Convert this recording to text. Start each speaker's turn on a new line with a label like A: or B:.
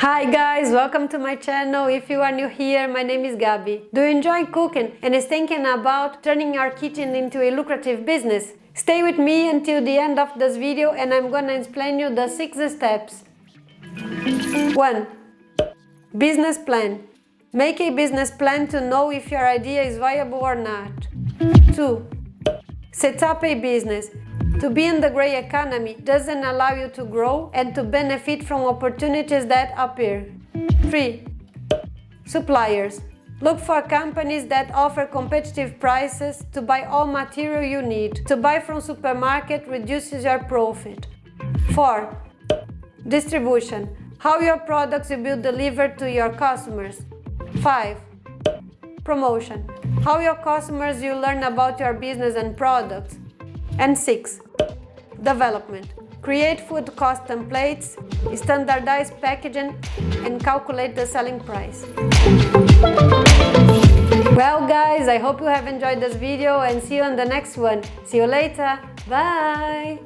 A: Hi guys, welcome to my channel. If you are new here, my name is Gabi. Do you enjoy cooking and is thinking about turning your kitchen into a lucrative business? Stay with me until the end of this video and I'm gonna explain you the 6 steps. 1. Business plan. Make a business plan to know if your idea is viable or not. 2. Set up a business. To be in the gray economy doesn't allow you to grow and to benefit from opportunities that appear. 3. Suppliers. Look for companies that offer competitive prices to buy all material you need. To buy from supermarket reduces your profit. 4. Distribution. How your products will be delivered to your customers. 5. Promotion. How your customers will learn about your business and products. And 6. Development. Create food cost templates, standardize packaging, and calculate the selling price. Well guys, I hope you have enjoyed this video and see you on the next one. See you later. Bye!